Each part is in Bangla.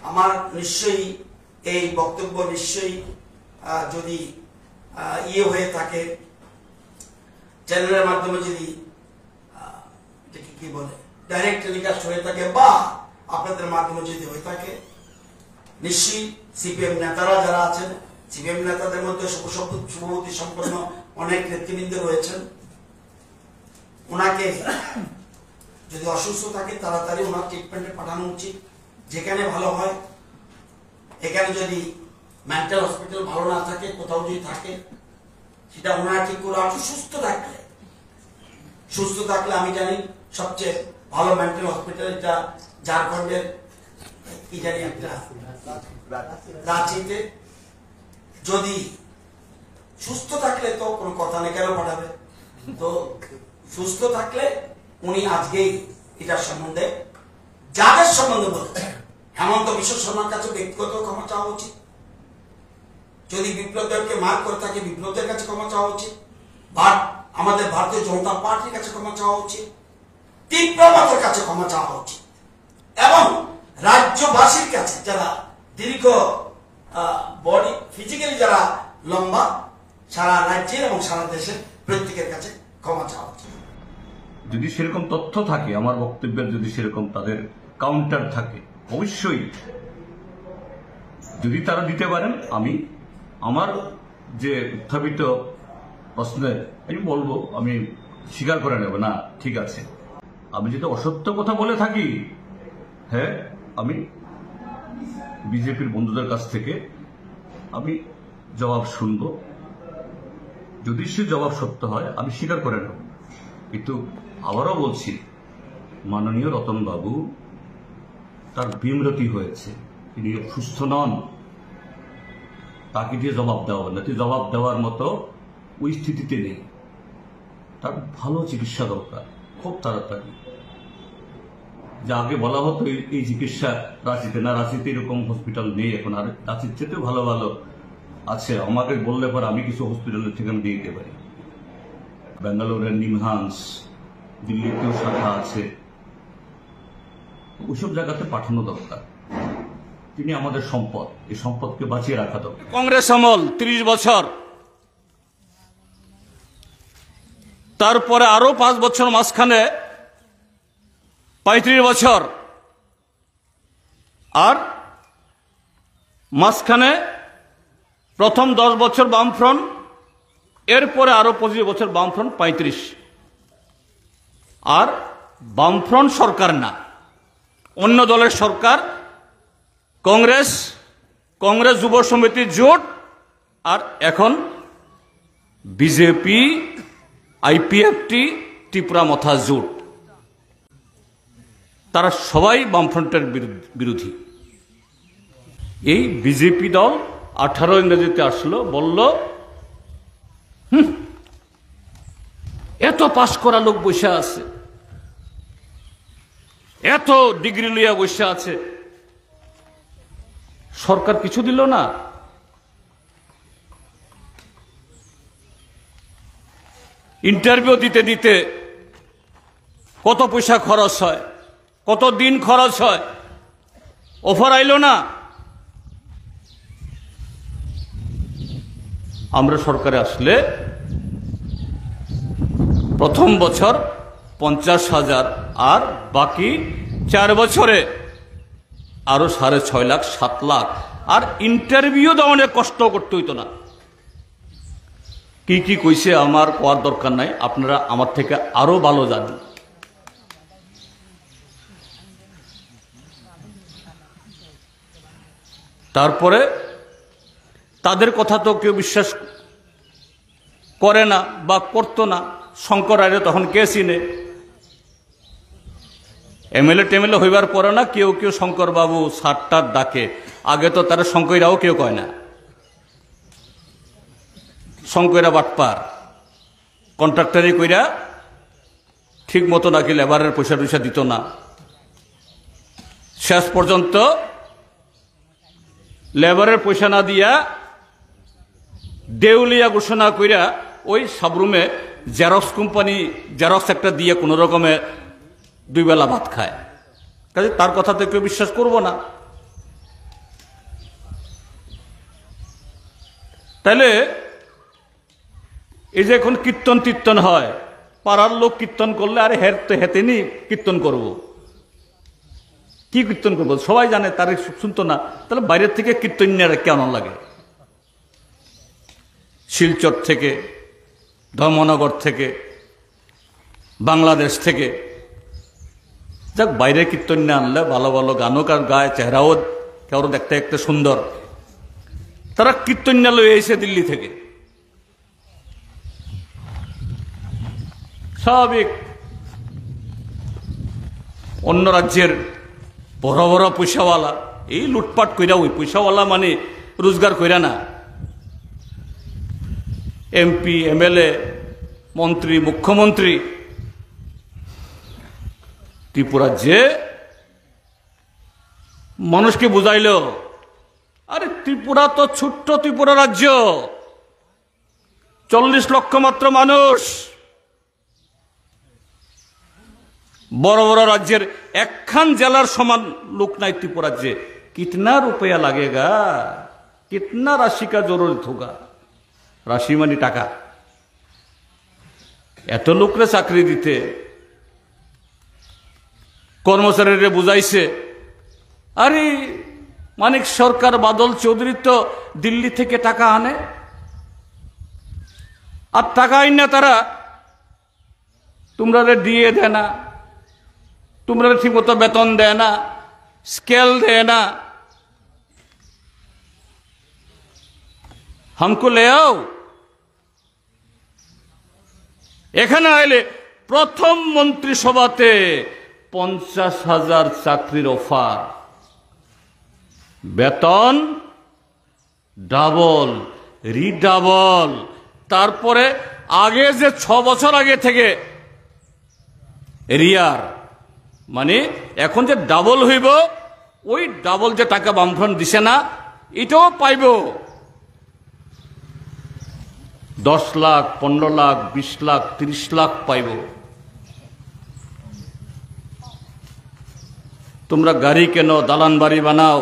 আমার নিশ্চয়ই এই বক্তব্য নিশ্চয়ই যদি হয়ে থাকে, চ্যানেলের মাধ্যমে যদি কি বলে ডাইরেক্ট টেলিকাস্ট হয়ে থাকে বা আপনাদের মাধ্যমে যদি হয়ে থাকে, নিশ্চয়ই সিপিএম নেতারা যারা আছেন, সিপিএম নেতাদের মধ্যে শুভবুদ্ধি সম্পন্ন অনেক নেতৃবৃন্দ রয়েছেন, ওনাকে যদি অসুস্থ থাকে তাড়াতাড়ি ওনার ট্রিটমেন্টে পাঠানো উচিত, যেখানে ভালো হয়। এখানে যদি মেন্টাল হসপিটাল ভালো না থাকে, কোথাও যদি থাকে, সেটা ওনারা ঠিক করে আসুন। সুস্থ থাকলে আমি জানি সবচেয়ে ভালো মেন্টাল হসপিটাল এটা ঝাড়খণ্ডের কি জানি একটা রাঁচিতে। যদি সুস্থ থাকলে তো কোনো কথা নেই, কেন পাঠাবে? তো সুস্থ থাকলে উনি আজকেই এটার সম্বন্ধে যাদের সম্বন্ধে বলছেন, হেমন্ত বিশ্ব শর্মার কাছে ব্যক্তিগত ক্ষমা চাওয়া উচিত। যদি বিপ্লবদেরকে মার করে থাকে, বিপ্লবদের কাছে ক্ষমা চাওয়া উচিত। আমাদের ভারতীয় জনতা পার্টির কাছে ক্ষমা চাওয়া উচিত, তীব্রবাদের কাছে ক্ষমা চাওয়া উচিত, এবং রাজ্যবাসীর কাছে যারা দীর্ঘ বডি ফিজিক্যালি যারা লম্বা, সারা রাজ্যের এবং সারা দেশের প্রত্যেকের কাছে ক্ষমা চাওয়া উচিত। যদি সেরকম তথ্য থাকে, আমার বক্তব্যের যদি সেরকম তাদের কাউন্টার থাকে, অবশ্যই যদি তারা দিতে পারেন, আমি আমার যে উত্থাপিত প্রশ্নে আমি বলবো, আমি স্বীকার করে নেব না, ঠিক আছে, আমি যদি অসত্য কথা বলে থাকি, হ্যাঁ, আমি বিজেপির বন্ধুদের কাছ থেকে আমি জবাব শুনব। যদি সে জবাব সত্য হয় আমি স্বীকার করে নেব। কিন্তু আবারও বলছি, মাননীয় রতন বাবু তার বিমরতি হয়েছে, তিনি সুস্থ নন, তাকে দিয়ে জবাব দেওয়া হবে না, জবাব দেওয়ার মতো ওই স্থিতিতে নেই। তার ভালো চিকিৎসা দরকার, খুব তাড়াতাড়ি। যা আগে বলা হতো এই চিকিৎসা রাঁচিতে না, রাঁচিতে এরকম হসপিটাল নেই এখন, আর রাঁচির চেয়ে ভালো ভালো আছে। আমাকে বললে পর আমি কিছু হসপিটালের ঠিকানা দিয়ে দিতে পারি। ব্যাঙ্গালোরের নিমহান্স, দিল্লিতেও শাখা আছে, ওইসব জায়গাতে পাঠানো দরকার। তিনি আমাদের সম্পদ, এই সম্পদকে বাঁচিয়ে রাখা দরকার। কংগ্রেস আমল 30 বছর, তারপরে আরো 5 বছর মাঝখানে 35 বছর, আর মাঝখানে প্রথম 10 বছর বামফ্রন্ট, এরপরে আরো 25 বছর বামফ্রন্ট 35। আর বামফ্রন্ট সরকার না, অন্য দলের সরকার, কংগ্রেস যুব সমিতি জোট, আর এখন বিজেপি আইপিএফটি ত্রিপুরা মথা জোট, তারা সবাই বামফ্রন্টের বিরোধী। এই বিজেপি দল 18 ইংরেজিতে আসলো, বলল এত পাশ করা লোক বসে আছে, এত ডিগ্রি লইয়া বসে আছে, সরকার কিছু দিল না। ইন্টারভিউ দিতে দিতে কত পয়সা খরচ হয়, কত দিন খরচ হয়, অফার আইলো না। আমরা সরকারে আসলে প্রথম বছর 50,000, আর বাকি 4 বছরে আরো 6.5 লাখ 7 লাখ, আর ইন্টারভিউ দেওয়া অনেক কষ্ট করতে হইতো না। কি কি কইছে আমার কোয়ার দরকার নাই, আপনারা আমার থেকে আরো ভালো জানেন। তারপরে তাদের কথা তো কেউ বিশ্বাস করে না বা করতো না। শঙ্কর রায় তখন কে চিনে? এমএলএ টেমএলএ হইবার পরে না কেউ কেউ শঙ্কর বাবু সাতটার ডাকে, আগে তো তারা শঙ্করাও কেউ কয় না। শঙ্করা বাটপার, কন্ট্রাক্টারি কইরা ঠিক মতো নাকি লেবারের পয়সা টয়সা দিত না। শেষ পর্যন্ত লেবারের পয়সা না দিয়া দেউলিয়া ঘোষণা কইরা ওই সাবরুমে জেরক্স কোম্পানি জেরক্স একটা দিয়ে কোনো রকমে 2 বেলা ভাত খায়। কাজে তার কথা তো কেউ বিশ্বাস করবো না। তাহলে এই যে এখন কীর্তন তীর্তন হয়, পাড়ার লোক কীর্তন করলে আরে হেতে নি কীর্তন করব, কি কীর্তন করবো, সবাই জানে, তার শুনতো না। তাহলে বাইরের থেকে কীর্তনীরা কেমন লাগে? শিলচর থেকে, ধর্মনগর থেকে, বাংলাদেশ থেকে, যাক বাইরে কীর্তন নিয়ে আনলে ভালো ভালো গানও গায়, চেহারাও কেউ দেখতে দেখতে সুন্দর, তারা কীর্তন নিয়ে লয়ে এসে দিল্লি থেকে। স্বাভাবিক, অন্য রাজ্যের বড় বড় পয়সাওয়ালা এই লুটপাট কইরা, ওই পয়সাওয়ালা মানে রোজগার কইরা না, এমপি, এমএলএ, মন্ত্রী, মুখ্যমন্ত্রী, ত্রিপুরা যে মানুষকে বুঝাইল, আরে ত্রিপুরা তো ছোট্ট ত্রিপুরা রাজ্য, 40 লক্ষ মাত্র মানুষ, বড় বড় রাজ্যের একখান জেলার সমান লোক নাই ত্রিপুরা রাজ্যে। কিতনা রুপয়া লাগেগা, কিতনা রাশি কা জরুরত হোগা, রাশি মানে টাকা, এত লোকরে চাকরি দিতে। কর্মচারীরা বুঝাইছে, আরে মানিক সরকার, বাদল চৌধুরী তো দিল্লি থেকে টাকা আনে, আর টাকা আইন না তারা তোমরা দিয়ে দেয় না, তোমরা ঠিক মতো বেতন দেয় না, স্কেল দেয় না, হামকো লে আও। এখানে আইলে প্রথম মন্ত্রিসভাতে 50,000 চাকরির অফার, বেতন ডাবল, রিডাবল, তারপরে আগে যে 6 বছর আগে থেকে এরিয়ার, মানে এখন যে ডাবল হইব, ওই ডাবল যে টাকা বামফ্রন্ট দিছে না, এটাও পাইব। 10 লাখ, 15 লাখ, 20 লাখ, 30 লাখ পাইব। তোমরা গাড়ি কেন, দালান বাড়ি বানাও।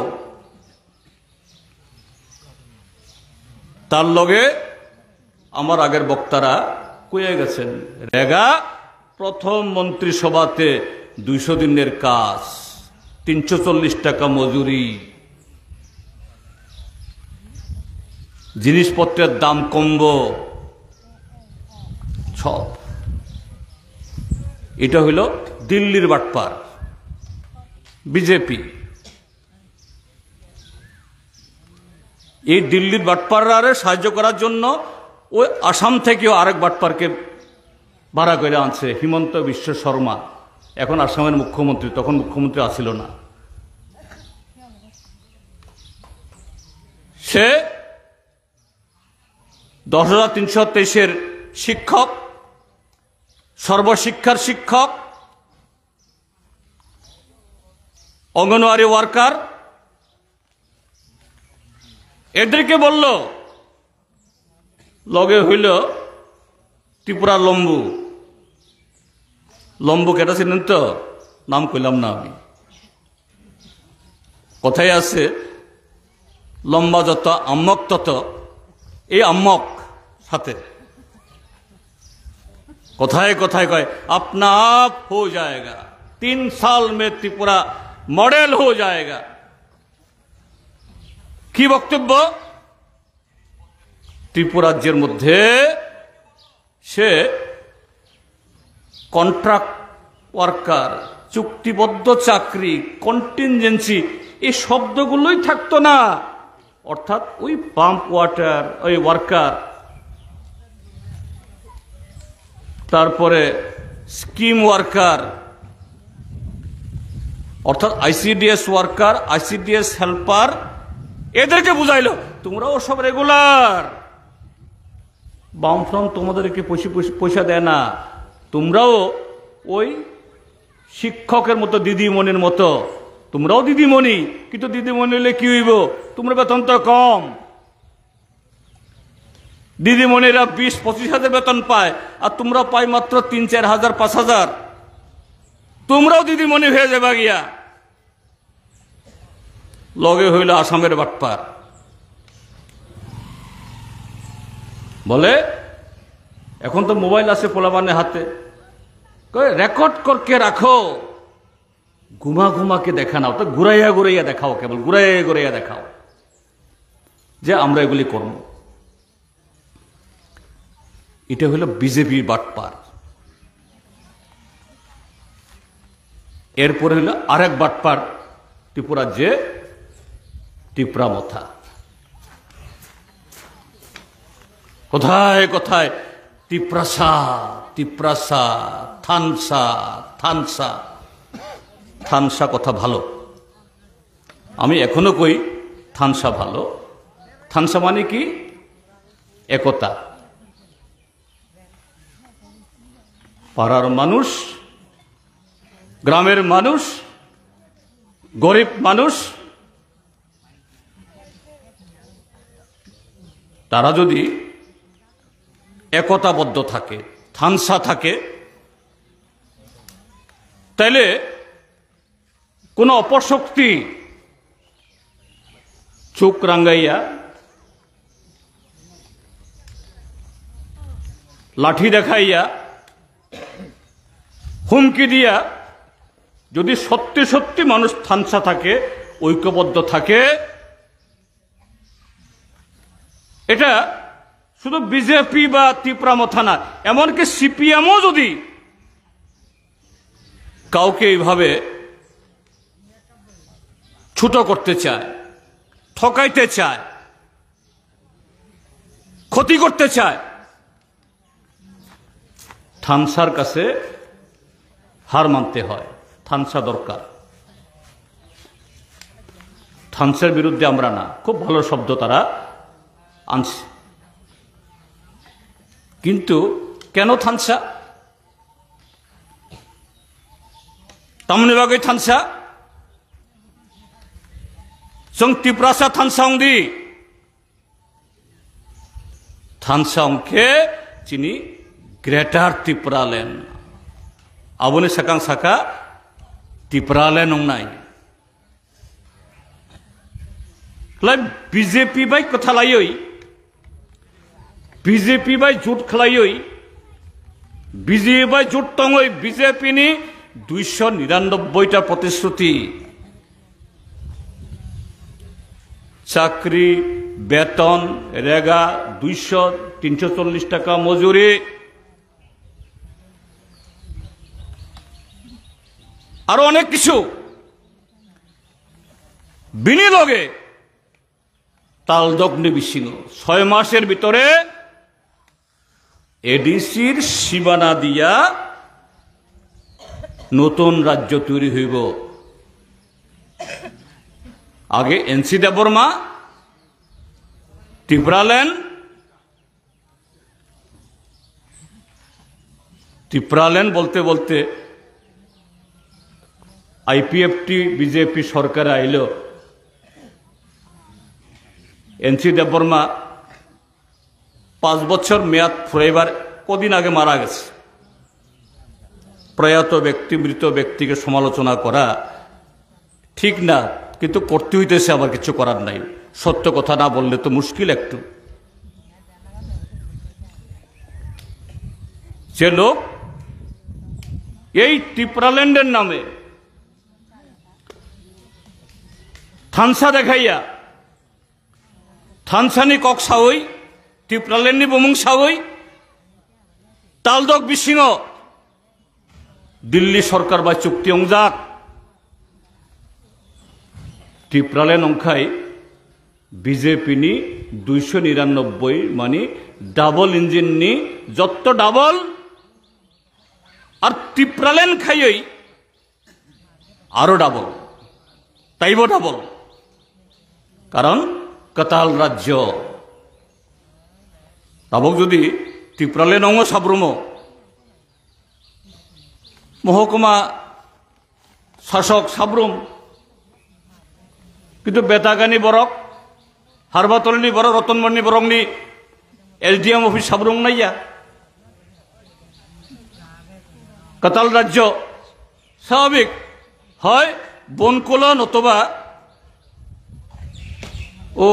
তার লগে আমার আগের বক্তারা কয়ে গেছেন, রেগা প্রথম মন্ত্রিসভাতে 200 দিনের কাজ, 340 টাকা মজুরি, জিনিসপত্রের দাম কমব, সব। এটা হইল দিল্লির বাটপার বিজেপি। এই দিল্লির বাটপাররা সাহায্য করার জন্য ওই আসাম থেকেও আরেক বাটপারকে ভাড়া করে আনছে, হিমন্ত বিশ্ব শর্মা, এখন আসামের মুখ্যমন্ত্রী, তখন মুখ্যমন্ত্রী আসিল না। সে 10,323-এর শিক্ষক, সর্বশিক্ষার শিক্ষক, অঙ্গনওয়াড়ি ওয়ার্কার, এদেরকে বলল, লগে হইল ত্রিপুরা লম্বু। লম্বু কেটা ছিলেন তো, নাম কইলাম না আমি। কথায় আছে, লম্বা যত আম্মক তত, এই আম্মক সাথে কথায় কথায় কয় अपना आप हो जाएगा, 3 साल में त्रिपुरा मॉडल हो जाएगा। কি বক্তব্য? ত্রিপুরা রাজ্যের মধ্যে সে কন্ট্রাক্ট ওয়ার্কার, চুক্তিবদ্ধ চাকরি, কন্টিনজেন্সি, এই শব্দগুলোই থাকতো না। অর্থাৎ ওই পাম্প ওয়াটার, ওই ওয়ার্কার, তারপরে স্কিম ওয়ার্কার, অর্থাৎ আইসিডিএস ওয়ার্কার, আইসিডিএস হেল্পার, এদেরকে বুঝাইলো তোমরাও সব রেগুলার। বামফ্রন্ট তোমাদেরকে পয়সা দেয় না, তোমরাও ওই শিক্ষকের মতো, দিদিমণির মতো, তোমরাও দিদিমণি, কিন্তু দিদিমণি হলে কি হইব, তোমরা বেতন তো কম। দিদিমণিরা 20-25 হাজার বেতন পায়, আর তোমরা পাই মাত্র 3-4 হাজার, 5 হাজার। তোমরাও দিদিমণি হয়ে যাবে গিয়া। লগে হইল আসামের বাটপার। বলে এখন তো মোবাইল আছে পোলাপানের হাতে, রেকর্ড করকে রাখো, ঘুমা ঘুমাকে দেখা নাও, তো ঘুরাইয়া ঘুরাইয়া দেখাও, কেবল ঘুরাইয়া ঘুরাইয়া দেখাও যে আমরা এগুলি করব। এটা হলো বিজেপির বাটপার। এরপরে হলো আরেক বাটপার ত্রিপুরার, যে টিপরা মথা। কোথায় কোথায় টিপ্রাসা টিপ্রাসা, থানসা থানসা। থানসা কথা ভালো, আমি এখনো কই থানসা ভালো। থানসা মানে কি? একতা। পাড়ার মানুষ, গ্রামের মানুষ, গরিব মানুষ, তারা যদি একতাবদ্ধ থাকে, থানসা থাকে, তাইলে কোন অপশক্তি চোখ রাঙ্গাইয়া, লাঠি দেখাইয়া, হুমকি দিয়া, যদি সত্যি সত্যি মানুষ থানসা থাকে, ঐক্যবদ্ধ থাকে, এটা শুধু বিজেপি বা ত্রিপুরা মথা না, এমনকি সিপিএমও যদি কাউকে এইভাবে ছোট করতে চায়, ঠকাইতে চায়, ক্ষতি করতে চায়, থানসার কাছে হার মানতে হয়। থানসা দরকার। থানসার বিরুদ্ধে আমরা না, খুব ভালো শব্দ তারা আনছে, কিন্তু কেন থানসা? তামনিবাগৈ থানসা जों टिप्रासा थानसांदि थानसांखे चिनी ग्रेटार टिप्रालेण्ड आबोनि साकां साका टिप्रालेण्ड नंनाय लाइ बीजेपी बाय कथालायै बीजेपी बाय जुट खलायै बीजेपी बाय जुट तंगै बीजेपी नि 299টা प्रतिश्रुति চাকরি বেতন রেগা 200-340 টাকা মজুরি আর অনেক কিছু বিনিয়োগে তালদগ্নি বিছিন্ন 6 মাসের ভিতরে এডিসির সীমানা দিয়া নতুন রাজ্য তৈরি হইব आगे एनसी देवबर्मा टिप्रालैंड बोलते बोलते आईपीएफटी बीजेपी सरकार आइल एनसी देवबर्मा 5 বছর মেয়াদ ফুরাইবার কদিন আগে মারা গেছে প্রয়াত ব্যক্তি মৃত ব্যক্তিকে সমালোচনা করা ঠিক না কিন্তু করতে হইতেছে আবার কিছু করার নাই সত্য কথা না বললে তো মুশকিল একটু যে লোক এই টিপ্রাল্যান্ডের নামে থানসা দেখাইয়া থানসানি কক্সাওই টিপ্রাল্যান্ডনি বমুংসাওই তালদক বিসিং দিল্লি সরকার বা চুক্তি অংজাক टिप्रालैंड अंखाय बीजेपी नि 299 मानी डबल इंजिन नि जत्तो डबल और टिप्रालैंड खाई आरो डबल ताइबो डबल कारण कताल राज्य ताबक जदि टिप्रालैंड अंग साब्रुमो महकुमा शासक साब्रुम किन्तु बेतागानी बरक हारबातलनि बरक रतनमणि बरकनि एलडीएम अफिस साब्रुं नाइया कताल राज्य स्वाभाविक হয় বনকোলা নতবা ও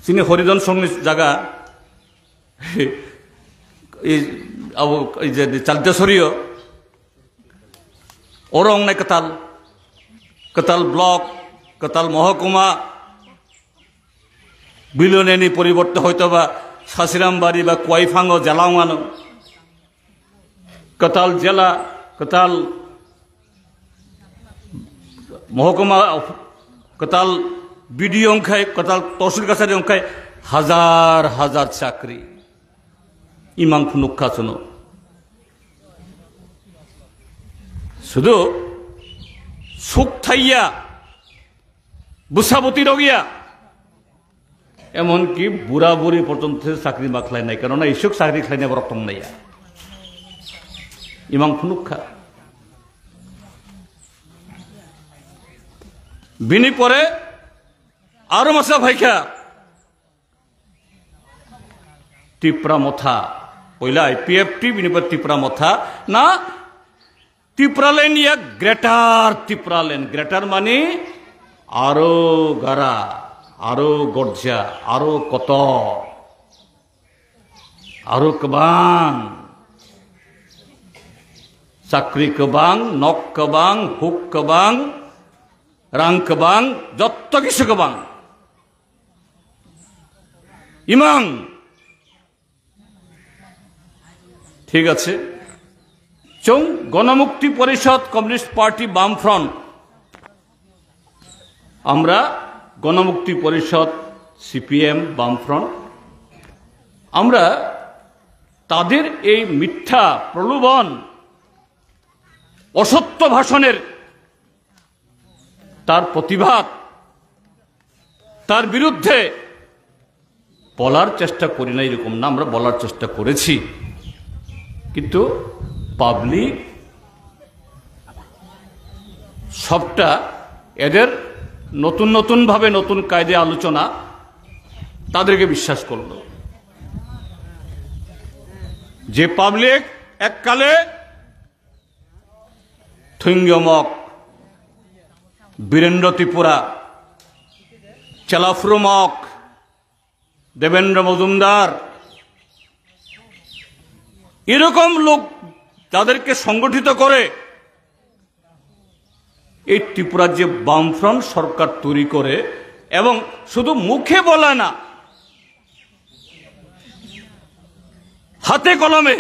চিনি হরিজন সঙ্গী জায়গা এই যে চালতেশ্বরীয় ওরং নাই কতাল ব্লক কতাল মহকুমা বিলনেনি পরিবর্তে হয়তো বা শাসিরামবাড়ি বা কোয়াইফাঙ্গ জেলাওয়ানো কতাল জেলা কতাল মহকুমা কতাল বিডি অঙ্কায় কতাল তহসিল কাছারি অঙ্কায় হাজার হাজার চাকরি ইমাং ফুনুক্ষা শুনো শুধু সুখ থাইয়া বুসাবতী রগিয়া এমনকি বুড়া বুড়ি পর্যন্ত চাকরি মাখলাই নাই কেননা এইসব চাকরি খাই নেবার রকম নাই ইমাং ফুনুক্ষা বিনি পরে আরো মাসা ভাইখা টিপরা মথা পয়লা আইপিএফটি বিনিপর টিপরা মথা না টিপরালেন ইয়া গ্রেটার টিপরালেন গ্রেটার মানে আরো গারা আরো গর্জা আরো কত আরো কবাং চাকরি কবাং নক কবাং হুক কবাং রাং কবাং যত কিছু কবাং ইমাং ঠিক আছে চং গণমুক্তি পরিষদ কমিউনিস্ট পার্টি বামফ্রন্ট আমরা গণমুক্তি পরিষদ সিপিএম বামফ্রন্ট আমরা তাদের এই মিথ্যা প্রলোভন অসত্য ভাষণের তার প্রতিবাদ তার বিরুদ্ধে বলার চেষ্টা করি না এরকম না আমরা বলার চেষ্টা করেছি কিন্তু পাবলিক সবটা এদের নতুন নতুন ভাবে নতুন কায়দে আলোচনা তাদেরকে বিশ্বাস করল যে পাবলিক এককালে থৈঙ্গমক বীরেন্দ্র ত্রিপুরা চেলাফ্রুমক দেবেন্দ্র মজুমদার এরকম লোক তাদেরকে সংগঠিত করে এই ত্রিপুরার যে বামফ্রন্ট সরকার তৈরি করে এবং শুধু মুখে বলে না হাতে কলমে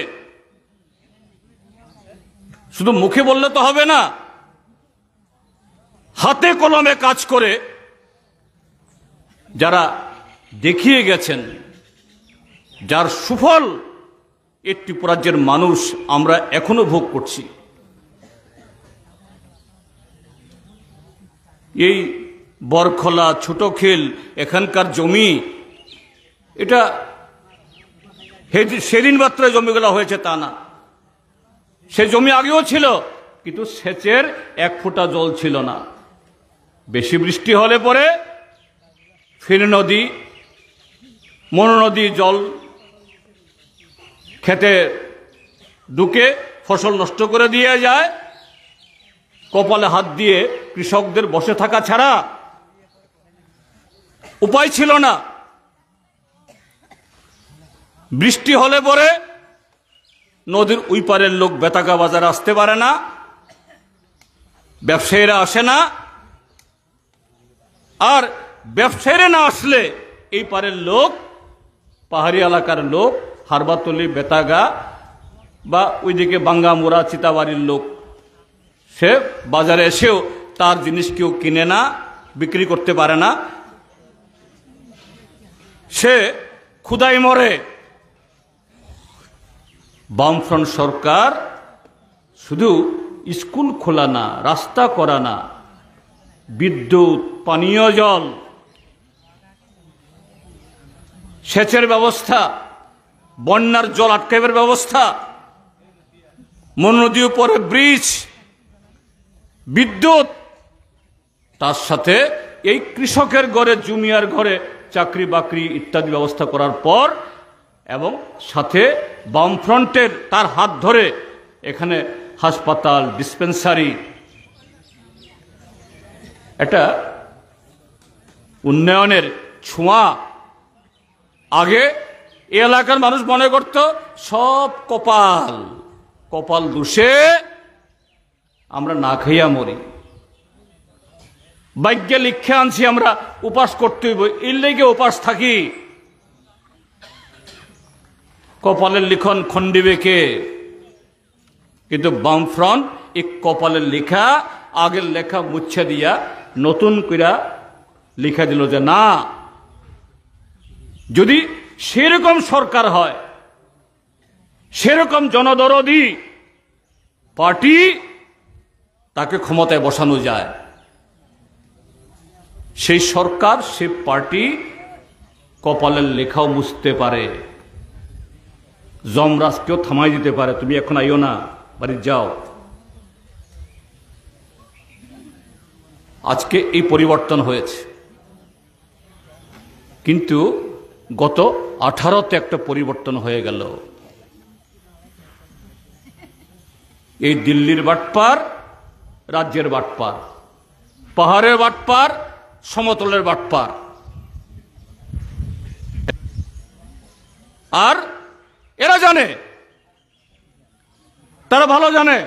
শুধু মুখে বললে তো হবে না হাতে কলমে কাজ করে যারা দেখিয়ে গেছেন যার সুফল এই ত্রিপুরাজ্যের মানুষ আমরা এখনো ভোগ করছি এই বরখলা ছোটখিল এখানকার জমি এটা সেদিন মাত্র জমিগুলো হয়েছে তা না সে জমি আগেও ছিল কিন্তু সেচের এক ফোঁটা জল ছিল না বেশি বৃষ্টি হলে পরে ফির নদী মনু নদী জল খেতে ঢুকে ফসল নষ্ট করে দিয়ে যায় কপালে হাত দিয়ে কৃষকদের বসে থাকা ছাড়া উপায় ছিল না বৃষ্টি হলে পরে নদীর ওই পারের লোক বেতাগা বাজারে আসতে পারে না ব্যবসায়ীরা আসে না আর ব্যবসায়ীরা না আসলে এই পারের লোক পাহাড়ি এলাকার লোক হারবাতলি বেতাগা বা ওইদিকে বাঙ্গামুড়া চিতাবাড়ির লোক সে বাজারে এসেও তার জিনিস কেউ কিনে না বিক্রি করতে পারে না সে ক্ষুধায় মরে বামফ্রন্ট সরকার শুধু স্কুল খোলা না রাস্তা করা না বিদ্যুৎ পানীয় জল সেচের ব্যবস্থা বন্যার জল আটকাইবার ব্যবস্থা মনু নদীর উপরে ব্রিজ বিদ্যুৎ তার সাথে এই কৃষকের ঘরে জমিয়ার ঘরে চাকরি বাকরি ইত্যাদি ব্যবস্থা করার পর এবং সাথে বামফ্রন্টের তার হাত ধরে এখানে হাসপাতাল ডিসপেন্সারি একটা উন্নয়নের ছোঁয়া আগে এই এলাকার মানুষ মনে করত সব কপাল, কপাল দোষে আমরা না খাইয়া মরি, ভাগ্যে লিখে আনছি আমরা উপাস করতে হইব, এর লেগে উপাস থাকি। কপালের লিখন খন্ডিবে কে? কিন্তু বামফ্রন্ট এই কপালের লেখা, আগের লেখা মুছে দিয়া নতুন কইরা লিখা দিল যে না, যদি সেরকম সরকার হয়, সেরকম জনদরদি পার্টি, তাকে ক্ষমতায় বসানো যায়। সেই সরকার, সে পার্টি কপালের লেখাও মুছতে পারে, যমরাজকেও থামাই দিতে পারে, তুমি এখন আইও না, বাড়ি যাও। আজকে এই পরিবর্তন হয়েছে, কিন্তু গত 18তে একটা পরিবর্তন হয়ে গেল। এই দিল্লির বাটপার, রাজ্যের বাটপার, পাহাড়ের বাটপার, সমতলের বাটপার, আর এরা জানে, তারা ভালো জানে।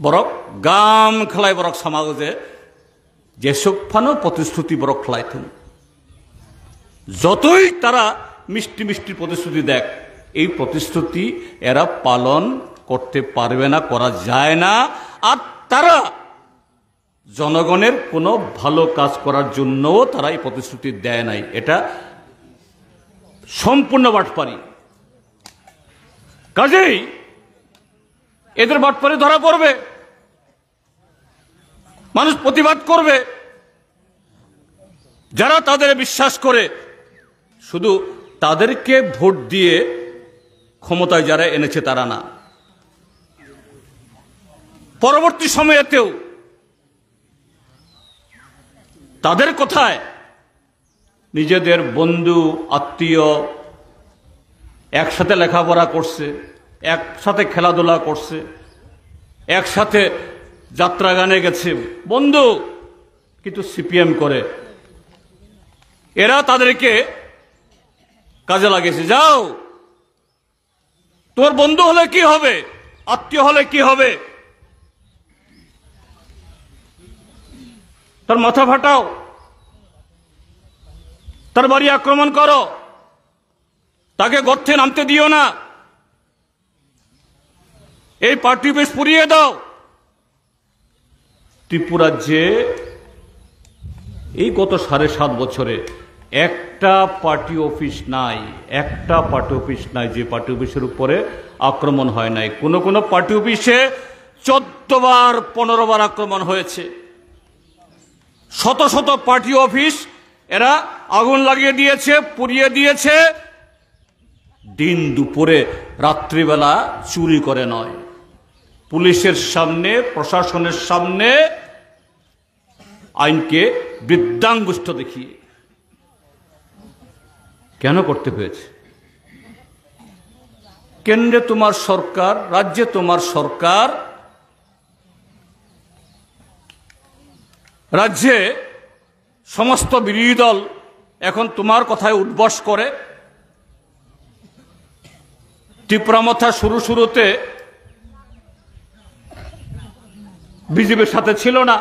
বরক গাম খেলায় বরক সমাজে যেসব ফানো প্রতিশ্রুতি বরক খেলাইতেন, যতই তারা মিষ্টি মিষ্টি প্রতিশ্রুতি দেখ, এই প্রতিশ্রুতি এরা পালন করতে পারবে না, করা যায় না। আর তারা জনগণের কোনো ভালো কাজ করার জন্যও তারা এই প্রতিশ্রুতি দেয় নাই। এটা সম্পূর্ণ বাটপারি। কাজেই এদের বাটপারি ধরা পড়বে, মানুষ প্রতিবাদ করবে। যারা তাদের বিশ্বাস করে, শুধু তাদেরকে ভোট দিয়ে ক্ষমতায় যারা এনেছে তারা না, পরবর্তী সময়েতেও তাদের কথায় নিজেদের বন্ধু আত্মীয় একসাথে লেখাপড়া করছে, একসাথে খেলাধুলা করছে, একসাথে যাত্রা গানে গেছে বন্ধু, কিন্তু সিপিএম করে, এরা তাদেরকে কাজে লাগিয়েছে। যাও, তোর বন্ধু হলে কি হবে, আত্মীয় হলে কি হবে, তার মাথা ফাটাও, তার বাড়ি আক্রমণ করো, তাকে গর্তে নামতে দিও না, এই পার্টি বেশ পুড়িয়ে দাও। ত্রিপুরাজ্যে এই গত 7.5 বছরে একটা পার্টি অফিস নাই, একটা পার্টি অফিস নাই যে পার্টি অফিসের উপরে আক্রমণ হয় নাই। কোন কোন পার্টি অফিসে 14 বার 15 বার আক্রমণ হয়েছে। শত শত পার্টি অফিস এরা আগুন লাগিয়ে দিয়েছে, পুড়িয়ে দিয়েছে। দিন দুপুরে, রাত্রিবেলা চুরি করে নয়, পুলিশের সামনে, প্রশাসনের সামনে আইনকে বৃদ্ধাঙ্গুষ্ঠ দেখিয়ে। কেন করতে হয়েছে? কেন্দ্রে তোমার সরকার, রাজ্যে তোমার সরকার, রাজ্যে সমস্ত বিরোধী দল এখন তোমার কথায় উঠবস করে। ত্রিপুরামথা শুরুতে বিজেপির সাথে ছিল না,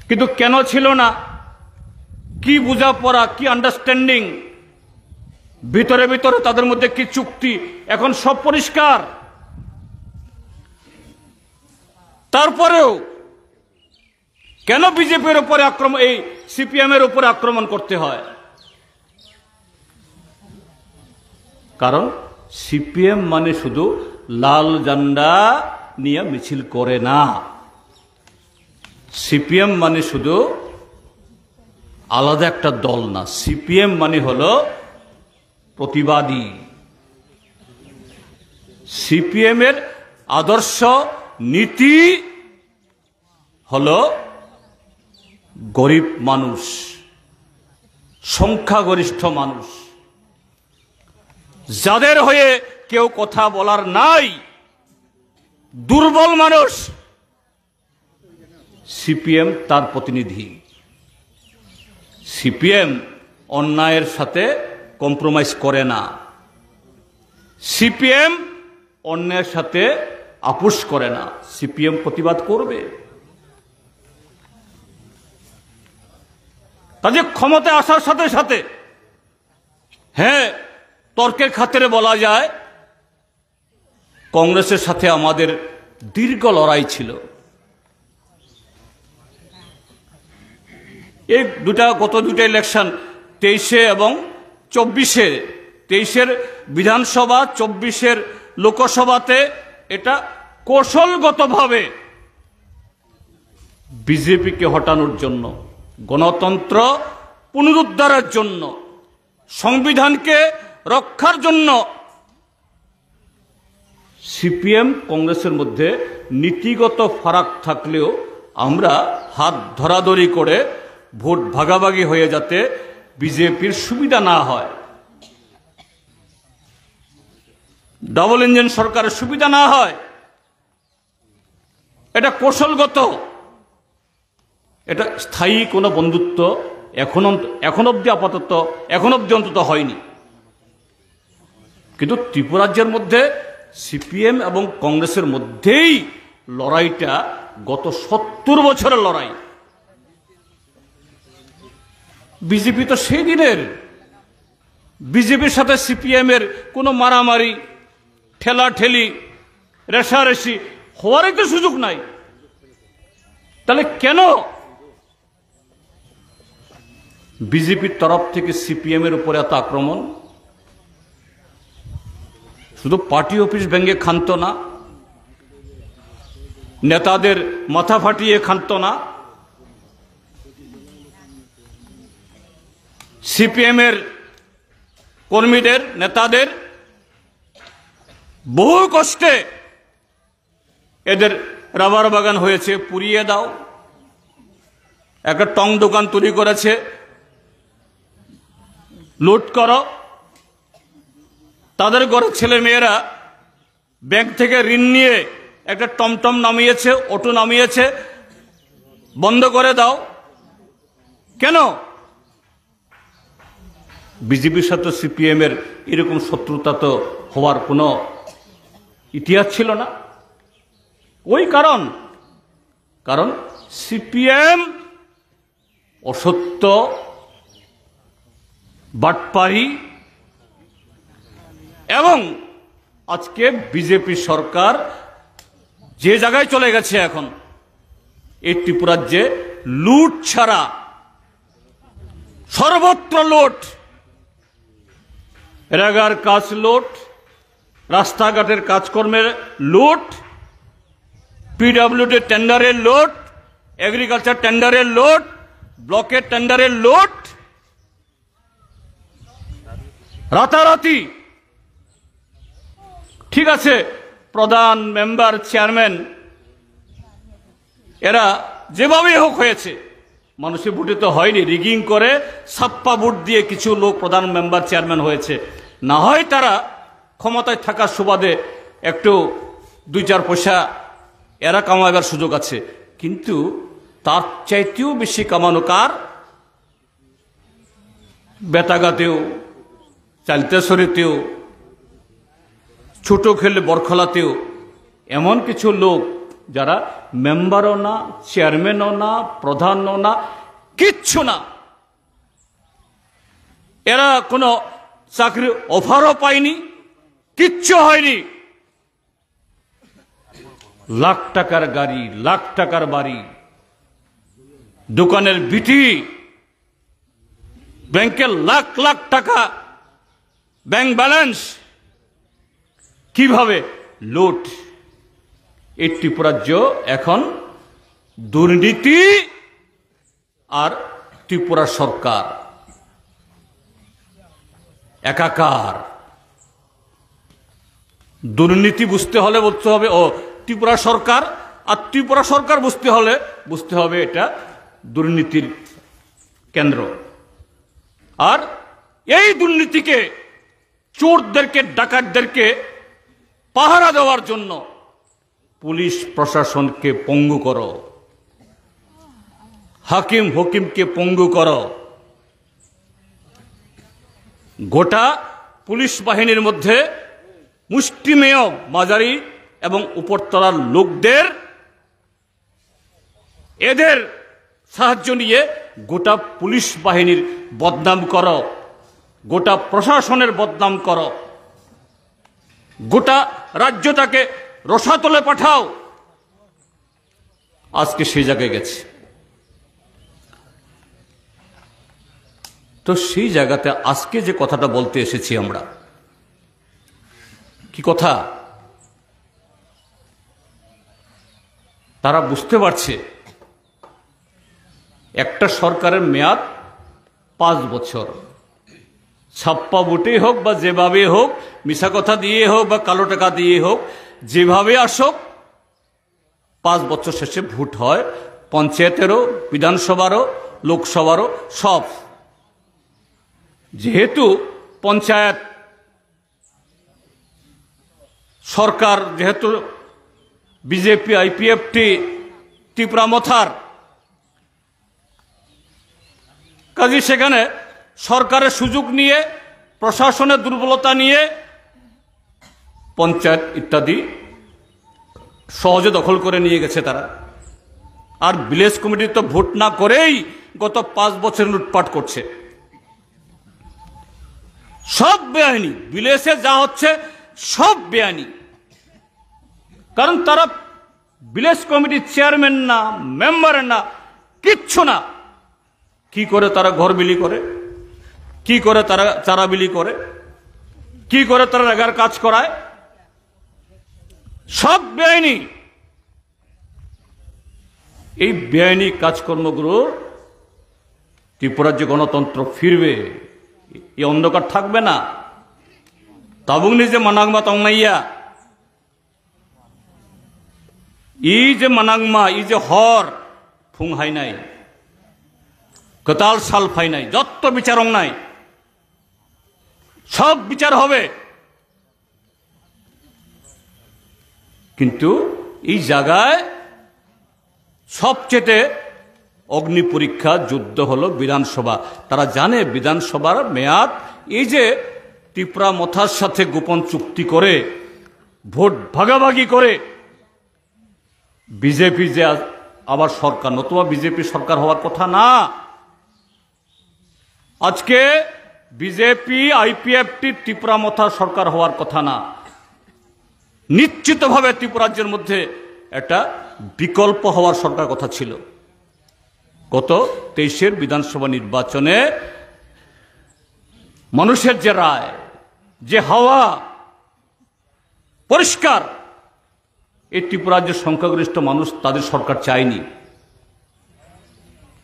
কিন্তু কেন ছিল না, কি বোঝাপড়া, কি আন্ডারস্ট্যান্ডিং, ভিতরে ভিতরে তাদের মধ্যে কি চুক্তি, এখন সব পরিষ্কার। তারপরেও কেন বিজেপির উপরে আক্রমণ, এই সিপিএম এর উপরে আক্রমণ করতে হয়? কারণ সিপিএম মানে শুধু লাল ঝান্ডা নিয়ে মিছিল করে না, সিপিএম মানে শুধু আলাদা একটা দল না, সিপিএম মানে হলো প্রতিবাদী। সিপিএম এর আদর্শ নীতি হলো গরিব মানুষ, সংখ্যাগরিষ্ঠ মানুষ, যাদের হয়ে কেউ কথা বলার নাই, দুর্বল মানুষ, সিপিএম তার প্রতিনিধি। সিপিএম অন্যায়ের সাথে কম্প্রোমাইজ করে না, সিপিএম অন্যায়ের সাথে আপোষ করে না, সিপিএম প্রতিবাদ করবে। তাদের ক্ষমতায় আসার সাথে সাথে হ্যাঁ তর্কের খাতিরে বলা যায় কংগ্রেসের সাথে আমাদের দীর্ঘ লড়াই ছিল। এই গত দুটা ইলেকশন 23-এ এবং 24-এ, 23-এর বিধানসভা, 24-এর লোকসভাতে এটা কৌশলগতভাবে বিজেপিকে হটানোর জন্য, গণতন্ত্র পুনরুদ্ধারের জন্য, সংবিধানকে রক্ষার জন্য সিপিএম কংগ্রেসের মধ্যে নীতিগত ফারাক থাকলেও আমরা হাত ধরাধরি করে ভোট ভাগাভাগি হয়ে যাতে বিজেপির সুবিধা না হয়, ডাবল ইঞ্জিন সরকারের সুবিধা না হয়, এটা এটা স্থায়ী কোনো বন্ধুত্ব এখন অব্দি আপাতত এখন অব্দি অন্তত হয়নি। কিন্তু ত্রিপুরাজ্যের মধ্যে সিপিএম এবং কংগ্রেসের মধ্যেই লড়াইটা গত 70 বছরের লড়াই। বিজেপি তো সেই দিনের, বিজেপির সাথে সিপিএম এর কোনো মারামারি, ঠেলাঠেলি, রেশারেশি হওয়ারই তো সুযোগ নাই। তাহলে কেন বিজেপির তরফ থেকে সিপিএম এর উপরে এত আক্রমণ? শুধু পার্টি অফিস ভেঙে খান্ত না, নেতাদের মাথা ফাটিয়ে খান্ত না, সিপিএম এর কর্মীদের, নেতাদের বহু কষ্টে এদের রাবার বাগান হয়েছে, পুড়িয়ে দাও। একটা টং দোকান তৈরি করেছে, লুট করো। তাদের ঘরের ছেলে মেয়েরা ব্যাংক থেকে ঋণ নিয়ে একটা টমটম নামিয়েছে, অটো নামিয়েছে, বন্ধ করে দাও। কেন? বিজেপির সাথে সিপিএম এর এরকম শত্রুতা তো হওয়ার কোনো ইতিহাস ছিল না। ওই কারণ সিপিএম অসত্য, বাটপারি, এবং আজকে বিজেপি সরকার যে জায়গায় চলে গেছে এখন, এই ত্রিপুরাজ্যে লুট ছাড়া সর্বত্র লুট, রেগার কাজ লুট, রাস্তাঘাটের কাজকর্মের লুট, পিডব্লিউডি টেন্ডারের লুট, এগ্রিকালচার টেন্ডারের লুট, ব্লকের টেন্ডারের লুট, রাতারাতি। ঠিক আছে, প্রধান, মেম্বার, চেয়ারম্যান এরা যেভাবেই হোক হয়েছে, মানুষের ভোটে তো হয়নি, রিগিং করে ছাপ্পা ভোট দিয়ে কিছু লোক প্রধান, মেম্বার, চেয়ারম্যান হয়েছে। না হয় তারা ক্ষমতায় থাকার সুবাদে একটু 2-4 পয়সা এরা কামাবার সুযোগ আছে, কিন্তু তার চাইতেও বেশি কামানো কার? বেতাগাতেও, চালতেশ্বরীতেও, ছোট খেলে বরখলাতেও এমন কিছু লোক যারা মেম্বারও না, চেয়ারম্যানও না, প্রধানও না, কিচ্ছু না, এরা কোনো চাকরির অফারও পায়নি, কিচ্ছু হয়নি। লাখ টাকার গাড়ি, লাখ টাকার বাড়ি, দোকানের বিটি, ব্যাংকের লাখ লাখ টাকা ব্যাংক ব্যালেন্স, কিভাবে লুট। এই ত্রিপুরাজ্য এখন দুর্নীতি আর ত্রিপুরা সরকার একাকার। দুর্নীতি বুঝতে হলে বলতে হবে ও ত্রিপুরা সরকার, আর ত্রিপুরা সরকার বুঝতে হবে এটা দুর্নীতির কেন্দ্র। আর এই দুর্নীতিকে, চোরদেরকে, ডাকাতদেরকে পাহারা দেওয়ার জন্য পুলিশ প্রশাসনকে পঙ্গু করো, হাকিম হকিমকে পঙ্গু করো, গোটা পুলিশ বাহিনীর মধ্যে মুষ্টিমেয় মাঝারি এবং উপরতলার লোকদের এদের সাহায্য নিয়ে গোটা পুলিশ বাহিনীর বদনাম করো, গোটা প্রশাসনের বদনাম করো, গোটা রাজ্যটাকে রসাতলে পাঠাও। আজকে সেই জায়গায় গেছে। তো সেই জায়গাতে আজকে যে কথাটা বলতে এসেছি আমরা, কি কথা? তারা বুঝতে পারছে একটা সরকারের মেয়াদ 5 বছর, ছাপ্পা ভোটেই হোক বা যেভাবে হোক, মিশা কথা দিয়ে হোক বা কালো টাকা দিয়ে হোক, যেভাবে আসুক 5 বছর শেষে ভোট হয়, পঞ্চায়েতেরও, বিধানসভারও, লোকসভারও, সব। যেহেতু পঞ্চায়েত সরকার, যেহেতু বিজেপি আইপিএফটি ত্রিপুরা মথার, কাজে সেখানে সরকারের সুযোগ নিয়ে, প্রশাসনের দুর্বলতা নিয়ে পঞ্চায়েত ইত্যাদি সহজে দখল করে নিয়ে গেছে তারা। আর ভিলেজ কমিটি তো ভোট না করেই গত 5 বছর লুটপাট করছে। সব বেআইনি, ভিলেজে যা হচ্ছে সব বেআইনি। কারণ তারা ভিলেজ কমিটির চেয়ারম্যান না, মেম্বার না, কিচ্ছু না। কি করে তারা ঘর বিলি করে, কি করে তারা চারা বিলি করে, কি করে তারা রেগার কাজ করায়, সব বেআইনি। এই বেআইনি কাজকর্মগুলো ত্রিপুরার যে গণতন্ত্র ফিরবে, এই অন্ধকার থাকবে না। তাবুংনি যে মানাংমা তংনাইয়া, ই যে মানাংমা, ই যে হর ফুং হাই নাই, কতাল সাল ফাই নাই, যত বিচারং নাই, সব বিচার হবে। কিন্তু এই জায়গায় সবচেয়ে অগ্নি পরীক্ষা যুদ্ধ হলো বিধানসভা। তারা জানে বিধানসভার মেয়াদ, এই যে ত্রিপুরা মথার সাথে গোপন চুক্তি করে ভোট ভাগাভাগি করে বিজেপি যে আবার সরকার, নতুবা বিজেপি সরকার হওয়ার কথা না। আজকে বিজেপি আইপিএফটি ত্রিপুরা মথার সরকার হওয়ার কথা না। নিশ্চিতভাবে ত্রিপুরা রাজ্যের মধ্যে একটা বিকল্প হওয়ার সরকার কথা ছিল। গত 23-এর বিধানসভা নির্বাচনে মানুষের যে রায়, যে হাওয়া পরিষ্কার, এই ত্রিপুরা রাজ্যের সংখ্যাগরিষ্ঠ মানুষ তাদের সরকার চায়নি।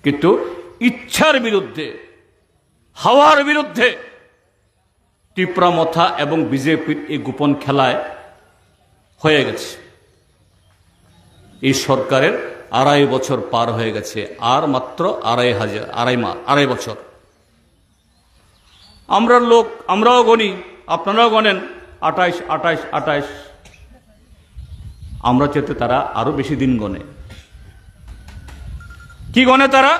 কিন্তু ইচ্ছার বিরুদ্ধে, হাওয়ার বিরুদ্ধে ত্রিপুরা মথা এবং বিজেপির এই গোপন খেলায় হয়ে গেছে। এই সরকারের 2.5 বছর পার হয়ে গেছে, আর মাত্র 2.5 বছর। আমরাও গণি, আপনারাও গণেন, 28। আমরা চেতে তারা আরো বেশি দিন গণে। কি গণে তারা?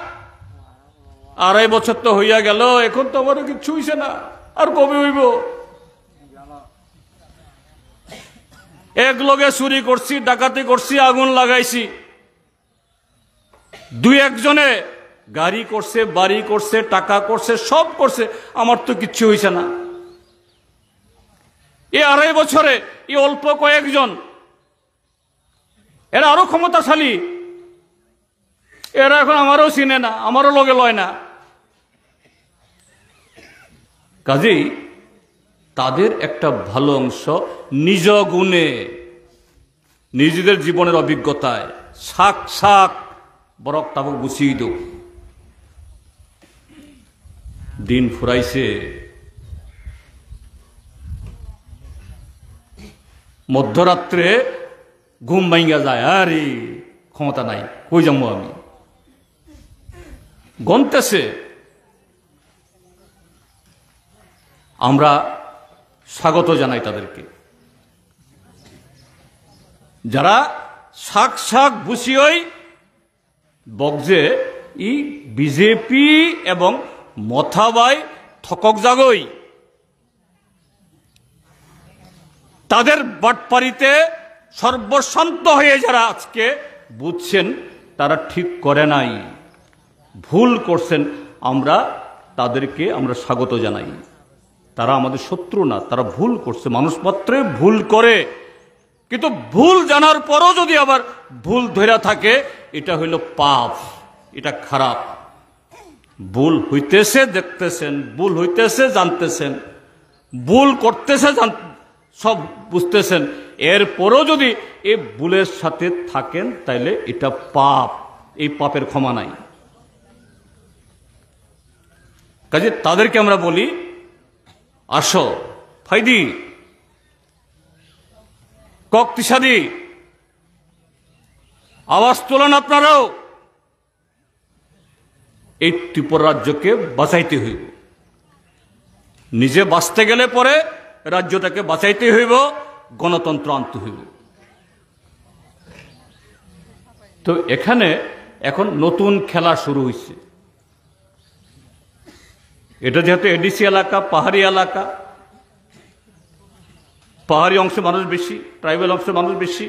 2.5 বছর তো হইয়া গেল, এখন তো আমারও কিচ্ছু হইছে না, আর কবে হইব? এক লগে চুরি করছি, ডাকাতি করছি, আগুন লাগাইছি, 2-1 জনে গাড়ি করছে, বাড়ি করছে, টাকা করছে, সব করছে, আমার তো কিচ্ছু হইছে না। এই 2.5 বছরে এই অল্প কয়েকজন, এরা আরো ক্ষমতাশালী, এরা এখন আমারও চিনে না, আমারও লগে লয় না। কাজেই তাদের একটা ভালো অংশ নিজ গুণে, নিজেদের জীবনের অভিজ্ঞতায় শাক বরক তাবক গুছিয়ে দো, দিন ফুরাইছে, মধ্যরাত্রে ঘুম ভাঙ্গা যায়, আরে ক্ষমতা নাই, কই যাবো আমি, গন্তেছে। আমরা স্বাগত জানাই তাদেরকে, যারা শাক বুঝিয়েই বকজে ই বিজেপি এবং মথাবাই থকক জাগই তাদের বাটপাড়িতে সর্বশান্ত হয়ে যারা আজকে বুঝছেন তারা ঠিক করে নাই, ভুল করছেন, তাদেরকে আমরা স্বাগত জানাই। তারা আমাদের শত্রু না, তারা ভুল করছে, মানুষ মাত্রে ভুল করে। কিন্তু ভুল জানার পরও যদি আবার ভুল ধরে থাকে, এটা হইল পাপ, এটা খারাপ। ভুল হইতেছে দেখতেছেন, ভুল হইতেছে জানতেছেন, ভুল করতেছে সব বুঝতেছেন, এরপরও যদি এই ভুলের সাথে থাকেন তাইলে এটা পাপ, এই পাপের ক্ষমা নাই। কাজে তাদেরকে আমরা বলি, আসো ফাইদি কক্তিসাদি, আওয়াজ তোলেন আপনারাও, এই ত্রিপুরা রাজ্যকে বাঁচাইতে হইব। নিজে বাঁচতে গেলে পরে রাজ্যটাকে বাঁচাইতে হইব, গণতন্ত্র আনতে হইব। তো এখানে এখন নতুন খেলা শুরু হয়েছে। এটা যেহেতু এডিসি এলাকা, পাহাড়ি এলাকা, পাহাড়ি অংশে মানুষ বেশি, ট্রাইবেল অংশে মানুষ বেশি।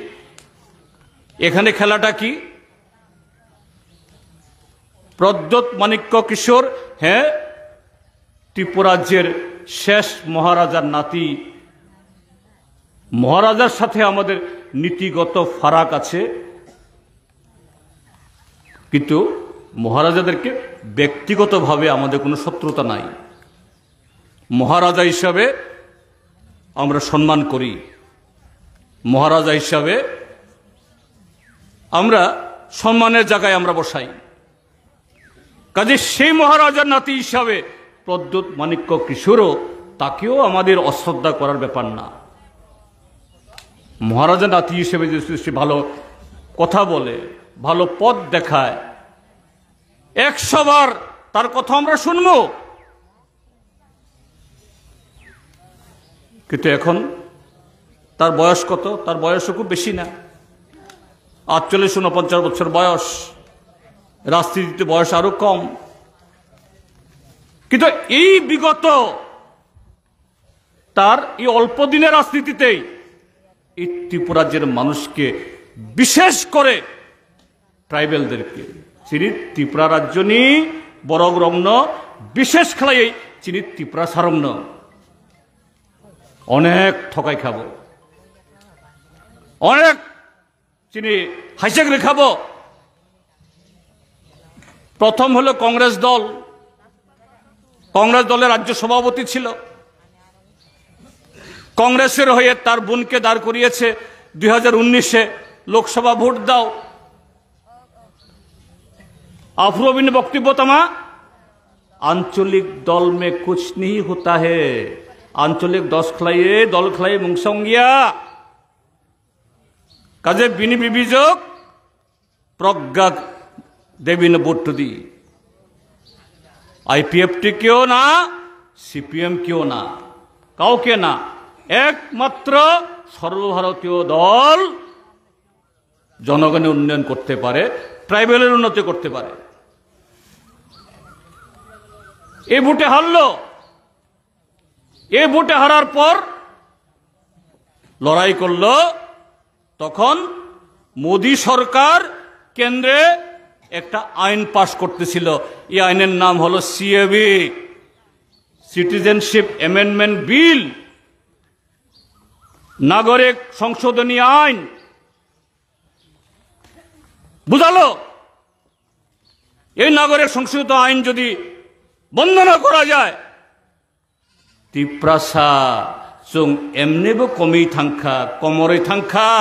এখানে খেলাটা কি? প্রদ্যোৎ মাণিক্য কিশোর, হ্যাঁ, ত্রিপুরাজ্যের শেষ মহারাজার নাতি। মহারাজার সাথে আমাদের নীতিগত ফারাক আছে, কিন্তু মহারাজাদেরকে ব্যক্তিগতভাবে আমাদের কোনো শত্রুতা নাই। মহারাজা হিসাবে আমরা সম্মান করি, মহারাজা হিসাবে আমরা সম্মানের জায়গায় আমরা বসাই। কাজে সেই মহারাজার নাতি হিসাবে প্রদ্যোৎ মাণিক্য কিশোরও, তাকেও আমাদের অশ্রদ্ধা করার ব্যাপার না। মহারাজা নাতি হিসেবে যে সে ভালো কথা বলে, ভালো পথ দেখায়, 100 বার তার কথা আমরা শুনব। কিন্তু এখন তার বয়স কত? তার বয়সও খুব বেশি না, 48-49 বছর বয়স। রাজনীতিতে বয়স আরো কম। কিন্তু এই বিগত তার এই অল্প দিনের রাজনীতিতেই এই ত্রিপুরাজ্যের মানুষকে, বিশেষ করে ট্রাইবেলদেরকে, চিনি ত্রিপুরা রাজ্য নি বড় রম্ন, বিশেষ খেলায় চিনি ত্রিপুরা সারম্ন, অনেক ঠকাই খাবো, অনেক চিনি হাইচাকরি খাবো। প্রথম হলো কংগ্রেস দল। কংগ্রেস দলের রাজ্য সভাপতি ছিল, কংগ্রেসের হয়ে তার বোনকে দাঁড় করিয়েছে 2019-এ লোকসভা ভোট দাও। আফরোবিন বক্তব্য তমা, আঞ্চলিক দল মে কুছ नहीं होता है, আঞ্চলিক দল খেলায় মুংসঙ্গিয়া। কাজে বিনি বিবিযোগ প্রজ্ঞা দেবী ভোট দি, আইপিএফটি কেউ না, সিপিএম কেউ না, কাউকে না, একমাত্র সর্বভারতীয় দল জনগণের উন্নয়ন করতে পারে, ট্রাইবেলের উন্নতি করতে পারে। এই ভোটে হারলো। এই ভোটে হারার পর লড়াই করলো। তখন মোদী সরকার কেন্দ্রে একটা আইন পাশ করতেছিল। এই আইনের নাম হলো সিএবি, সিটিজেনশিপ অ্যামেন্ডমেন্ট বিল, নাগরিক সংশোধনী আইন। বুঝালো, এই নাগরিক সংশোধিত আইন যদি বন্ধ না করা যায়, ত্রিপ্রাসা চুং এমনিবো কমেই থাঙ্খা, কমরে থাঙ্খা।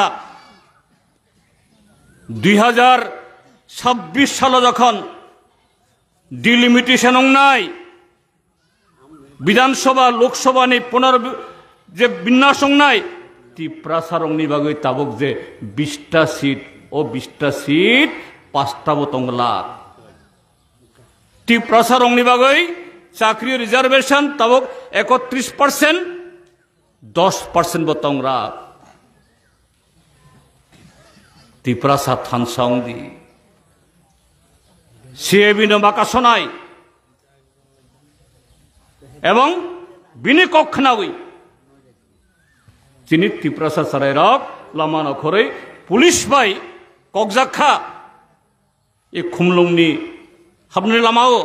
2026 সালে যখন ডিলিমিটেশন নাই, বিধানসভা লোকসভা নেই, যে বিন্যাস নাই, ত্রিপ্রাসার অগ্নিবাগৈ তাবক যে 20টা সিট ও 20টা সিট 5টা বতংলা। ত্রিপ্রাসার অগ্নিবাগৈ চাকরি রিজার্ভেশন তাবক 31%, 10% বতংরা। ত্রিপ্রাসা থানসাং দি সিএবি বাকাশনাই এবং বিনি কক্ষনাবই চিনি ত্রিপুরাসা সারাইরক লামা নখरै পুলিশ বাই ককজাখা এই খুমলংনি হাবনি লামাও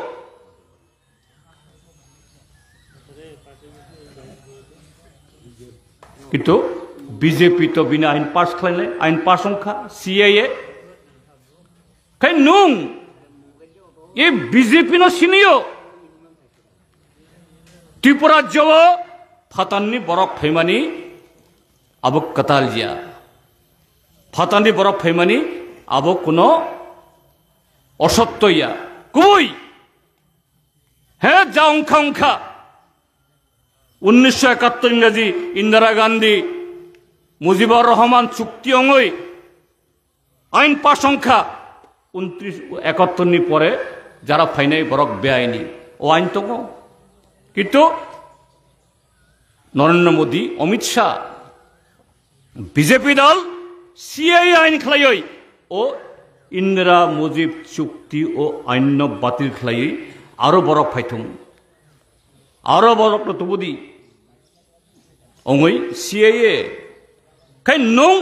কিন্তু বিজেপি তো বিনা আইন পাস খাইলে আইন পাস সংখ্যা সিএএ খাই নুং এ বিজেপি ন সিনিও ত্রিপুরা জব ফাতাননি বরক ফैमानि আবো কাতালজিয়া ফাতাননি বরক ফैमानि আবো কোনো অসত্যইয়া কই হ্যাঁ যা অংখা অংখা 1971 ইংরেজি ইন্দিরা গান্ধী মুজিবুর রহমান চুক্তি অঙ্গই আইন পাস সংখ্যা 71 পরে যারা ফাইনাই বরক বেআইনি ও আইন তো কিন্তু নরেন্দ্র মোদী অমিত শাহ বিজেপি দল সিএএ আইন খেলাই ও ইন্দিরা মুজিব চুক্তি ও আইন বাতিল খেলাই আরো বরক ফাইথুম আরো বরক তবুদি অঙ্গই সিএএ খাই নং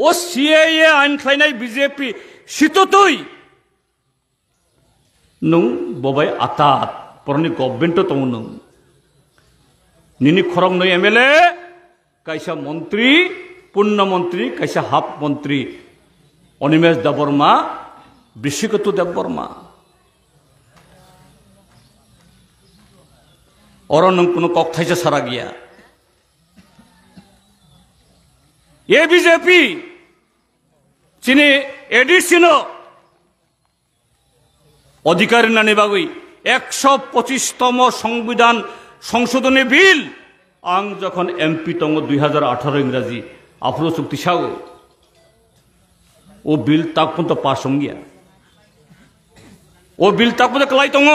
ও সিএএ আইন খাইনাই বিজেপি শীততই নং ববাই আতাত পরনি গভর্নমেন্ট তো নং নিনি খরং নই এমএলএ কাইসা মন্ত্রী পূর্ণ মন্ত্রী কাইসা হাফ মন্ত্রী অনিমেষ দেববর্মা বৃষিকত দেববর্মা और কোনো কক্থাইছে সারা গিয়া এ বিজেপি চিনি এডিসিন অধিকার না নেবাগই 125তম সংবিধান সংশোধনী বিল আং যখন এমপি তঙ্গ 2018 ইংরাজি আফ্রো চুক্তি সাও ও বিল তাক পর্যন্ত পাস হঙ্গিয়া ও বিল তাক পর্যন্ত কলাই তঙ্গ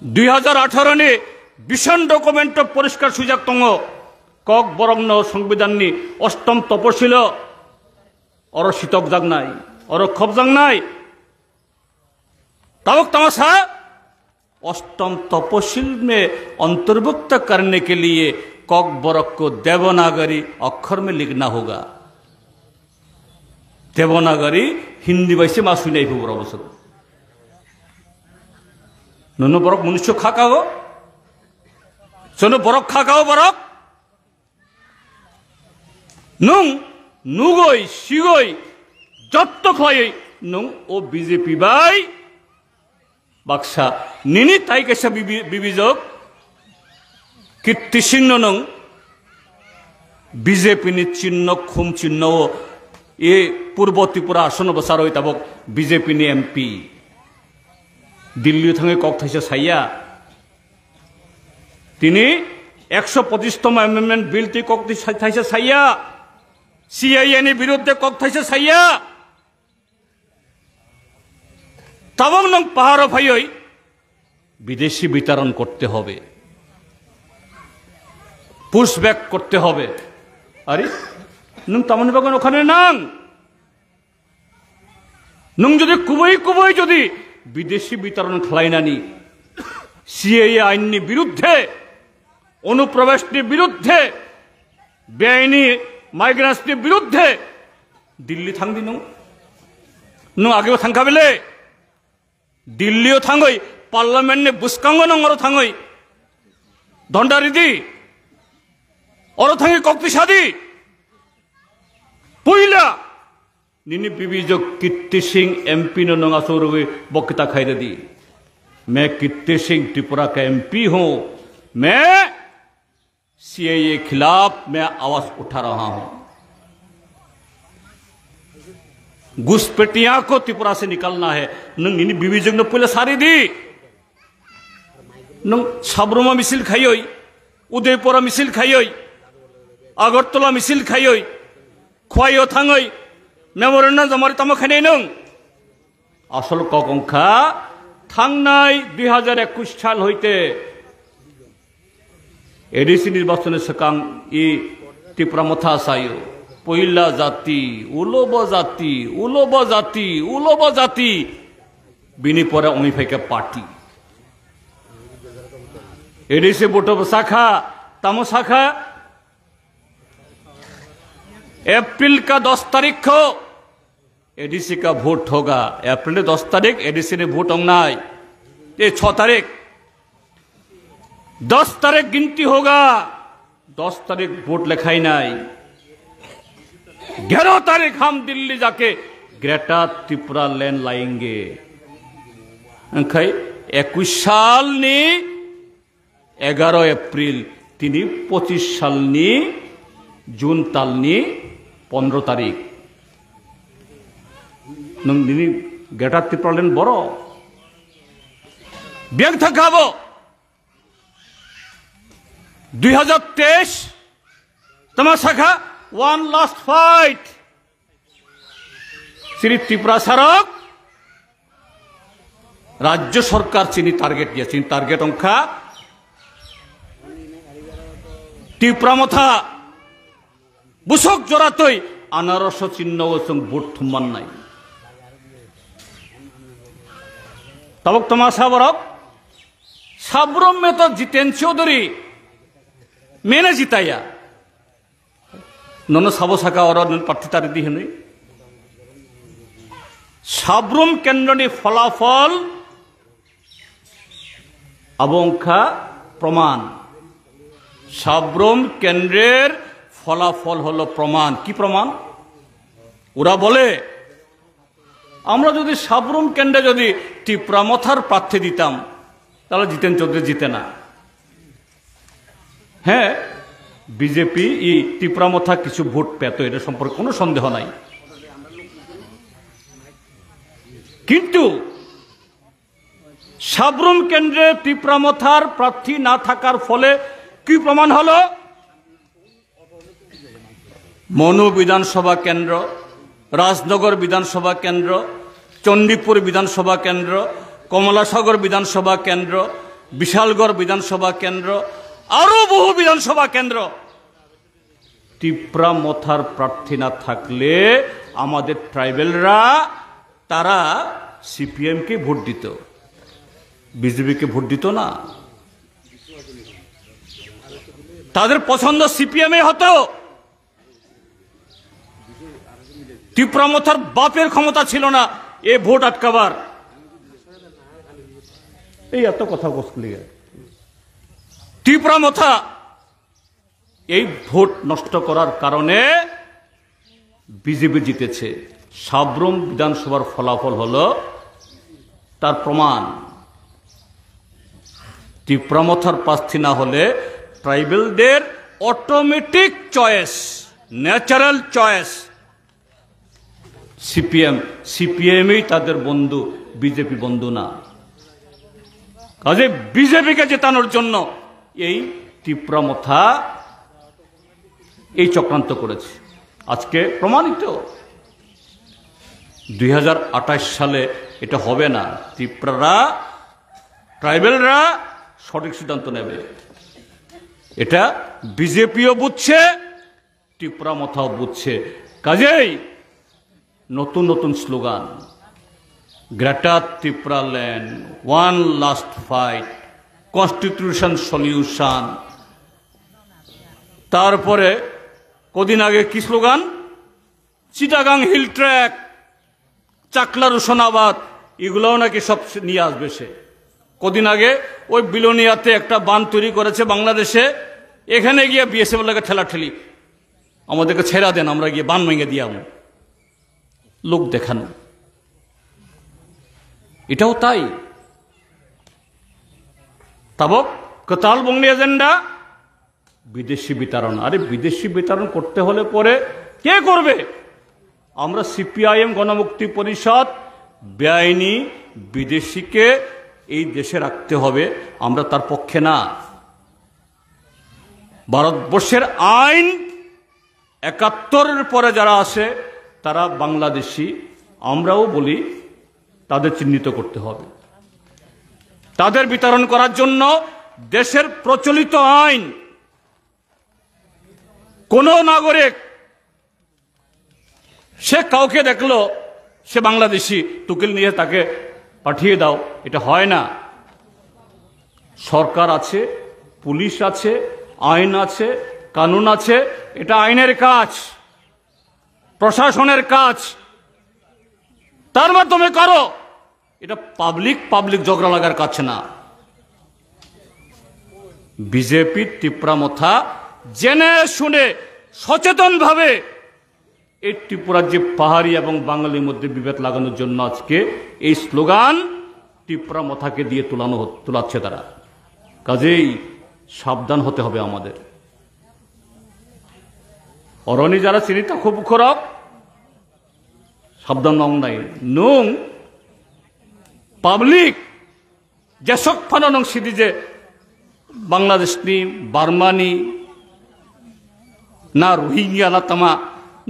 2018 ने विषण डॉक्यूमेंट परिष्कार सुजाक तंग কক বরংন সংবিধাননি অষ্টম তপশিল और शीतक जाग नाय और खब जाग नाय तावक तमाशा अष्टम तपशिल में अंतर्भुक्त करने के लिए কক बरक को देवनागरी अक्षर में लिखना होगा देवनागरी हिंदी वैसे मासुई नहीं हो अवसर नुनो बरक मनुष्य खाकाओ सोनो बरक खाकाओ बरक नुंग नुगोई सिगोई जत्त खलाई नुंग ओ बीजेपी बाई बाक्सा निनी ताई कैसा बिबिजक कीर्ति सिंह नुंग बीजेपी नि चिन्ह खुम चिन्ह ये पूर्व त्रिपुरा आसन बसारो तबक बीजेपी नि एमपी दिल्ली थांगे কক थाइसे साइया तिनी 125তম अमेंडमेंट बिल ती কক थाइसे साइया सीआईए नि विरुद्धे কক थाइसे साइया तबंग नंग पहाड़ भाई विदेशी वितरण करते होबे पुशबैक करते होबे अरे नंग तमन बागान ओखाने नांग नंग जदि कुबई कुबई जदि विदेशी वितरण खलाइनानी सीएए आईन विरुद्धे अनुप्रवेश विरुद्धे बेआईनी माइग्रेंट्स विरुद्धे दिल्ली थांगी नो आगे थांखा बेले दिल्ली थांगई पार्लियामेंट ने बुसकांगो नंगर थांगई धंडारी दी और थांगी कक्तिसादी पहिला निनी बिबिजक कीर्ति सिंह एमपी नो नंगा सोरगे बक्ता खाई दी मैं कीर्ति सिंह त्रिपुरा का एमपी हूं मैं सीएए खिलाफ मैं आवाज उठा रहा हूं घुसपैठिया को त्रिपुरा से निकालना है नंग निनी बिबिजक ने पहले सारी दी नंग साबरमा मिसिल खाई उदयपुरा मिसिल खाई आगरतला मिसिल खाई खुआयो थांगई मेमोरेंडम जमारी तम खाई नों आसल ककंखा थांनाय 2021 साल हईते एडिसि निर्वाचन सकां इ त्रिपुरा मथा सायो पहिला जाति उलोब जाति उलोब जाति उलोब जाति बिनि परे अमिफाइके पार्टी एडिसि बोटो शाखा तम शाखा अप्रैल का 10 तारीख को एडीसी का वोट होगा। अप्रैल 10 तारीख एडीसी ने वोट होना है। ये 6 तारीख 10 तारीख गिनती होगा। 10 तारीख वोट लिखाई नहीं। 11 तारीख हम दिल्ली जाके ग्रेटर त्रिपुरा लैंड लाएंगे। 21 साल ने 11 एप्रिल 25 साल ने जून ताल ने 15 तारीख नोंनि ग्रेटर त्रिपुरा लैंड बड़ो बेग थाकाबो 2023 तमाशाखा one last fight Shri Tripura सरक राज्य सरकार चिनी टार्गेट दिया चिनी टार्गेट अंका त्रिपुरा मथा बुसक जरातई आनारस चिन्ह भोट थुमान नाई तबक तमाशा बरक साब्रम में तो जितेन चौधरी मेने जिताया नन साबो साका और प्रार्थी तारी दी हन साब्रम केंद्रनि फलाफल अबंखा प्रमाण साब्रम केंद्रेर फलाफल हलो प्रमाण की प्रमाण ओरा बोले আমরা যদি সাবরুম কেন্দ্রে যদি ত্রিপুরা মথার প্রার্থী দিতাম তাহলে জিতেন চৌধুরী জিতে না। হ্যাঁ বিজেপি এই ত্রিপুরা মথা কিছু ভোট পেত এটা সম্পর্কে কোনো সন্দেহ নাই। কিন্তু সাবরুম কেন্দ্রে ত্রিপুরা মথার প্রার্থী না থাকার ফলে কি প্রমাণ হলো? মনু বিধানসভা কেন্দ্র, राजनगर विधानसभा केंद्र, चंडीपुर विधानसभा केंद्र, कमलासागर विधानसभा केंद्र, विशालगढ़ विधानसभा केंद्र और बहु विधानसभा केंद्र त्रिपुरा मथार प्रार्थी ना थाकले आमादेर ट्राइबेलरा तारा सीपीएम के भोट दित बीजेपी के भोट दित ना तादेर पसंद सीपीएम हतो। त्रिपुरा मथार बापेर क्षमता छिलो ना ए भोट आटकाबार एत कथा बसलिए त्रिपुरा मथा এই ভোট নষ্ট করার কারণে বিজেপি জিতেছে। সাবরুম বিধানসভার ফলাফল হলো তার প্রমাণ। ত্রিপুরা মথার প্রার্থী না হলে ট্রাইবেলদের automatic choice natural choice CPM ही तादेर बंधु बीजेपी बंधु ना काजे बीजेपी के जेतानोर जन्य এই ত্রিপুরা মথা এই চক্রান্ত করেছে। আজকে প্রমাণিত 2028 সালে এটা হবে না। ত্রিপুরারা ট্রাইবেলরা সঠিক সিদ্ধান্ত নেবে এটা বিজেপিও বুঝছে ত্রিপুরা মথাও বুঝছে। কাজেই নতুন নতুন slogan greater Tripura land one last fight constitution solution তারপরে কদিন আগে কি slogan Chittagong hill track Chakla রোশনাবাদ এগুলোও নাকি সব নিয়ে আসবে সে। কদিন আগে ওই বিলোনিয়াতে একটা বাঁধ তৈরি করেছে বাংলাদেশে এখানে গিয়ে বিএসএফ লাগে ঠেলাঠেলি আমাদেরকে ছেড়া দেন আমরা গিয়ে বাঁধ ভেঙে দিয়াম লোক দেখানো এটাও তাই। তাবক কতাল বংলি এজেন্ডা বিদেশি বিতরণ। আরে বিদেশি বিতরণ করতে হলে পরে কে করবে? আমরা সিপিআইএম গণমুক্তি পরিষদ বেআইনি বিদেশিকে এই দেশে রাখতে হবে আমরা তার পক্ষে না। ভারতবর্ষের আইন ৭১ পরে যারা আসে তারা বাংলাদেশি আমরাও বলি তাদের চিহ্নিত করতে হবে। তাদের বিতরণ করার জন্য দেশের প্রচলিত আইন কোন নাগরিক সে কাউকে দেখলো সে বাংলাদেশি টুকিল নিয়ে তাকে পাঠিয়ে দাও এটা হয় না। সরকার আছে, পুলিশ আছে, আইন আছে, কানুন আছে, এটা আইনের কাজ। প্রশাসনের কাজ, তার মাধ্যমে করো। এটা পাবলিক ঝগড়া লাগার কাছে না। বিজেপি ত্রিপুরামথা জেনে শুনে সচেতনভাবে এই ত্রিপুরার যে পাহাড়ি এবং বাঙালির মধ্যে বিভেদ লাগানোর জন্য আজকে এই স্লোগান ত্রিপুরামথাকে দিয়ে তোলাচ্ছে তারা। কাজেই সাবধান হতে হবে আমাদের। অরণি যারা চিনিতা খুব খরক সাবধান নং নাই নং পাবলিক যেসব ফানো নং সিদি যে বাংলাদেশনি বার্মানি না রোহিঙ্গিয়া না তামা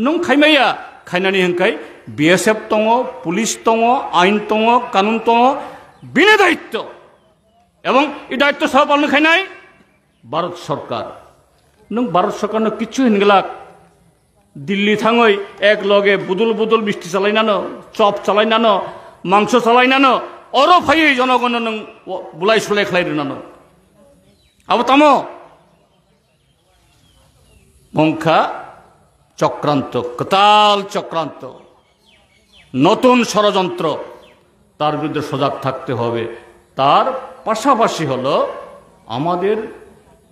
নং খাইমাইয়া খাইনানি হংखाय বিএসএফ दङ পুলিশ दङ আইন दङ কানুন दङ বিনা দায়িত্ব এবং এই দায়িত্ব সব পালন খাইনাই ভারত সরকার। নং ভারত সরকার কিছু হিনগলাক দিল্লি থাঙই এক লগে বুদুল মিষ্টি চালাই নানো, চপ চালাই নানো, মাংস চালাই নানো, অরো ফাই জনগণ নং বুলাই সুলাই খালাই নানো। আবার তামো মংখা চক্রান্ত, কতাল চক্রান্ত, নতুন ষড়যন্ত্র, তার বিরুদ্ধে সজাগ থাকতে হবে। তার পাশাপাশি হলো আমাদের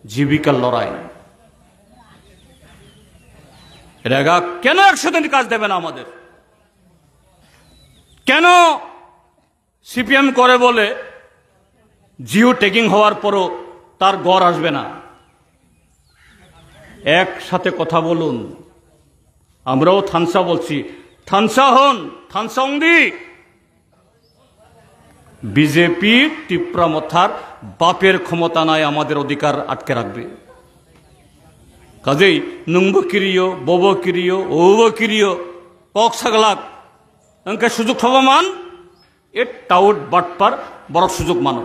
জীবিকার লড়াই। রেগা কেন 100 দিন কাজ দেবে না আমাদের? কেন সিপিএম করে বলে জিও টেকিং হওয়ার পরও তার গড় আসবে না? একসাথে কথা বলুন। আমরাও থানসা বলছি, থানসা হন, থানসা অংদি। বিজেপি ত্রিপুরামথার বাপের ক্ষমতা নাই আমাদের অধিকার আটকে রাখবে। কাজেই নুংবকিরিও ববকিরিও ওবকিরিও পক সাগলাক অঙ্কে সুযোগ মান এ টাউট বাটপার বড় সুযোগ মানো।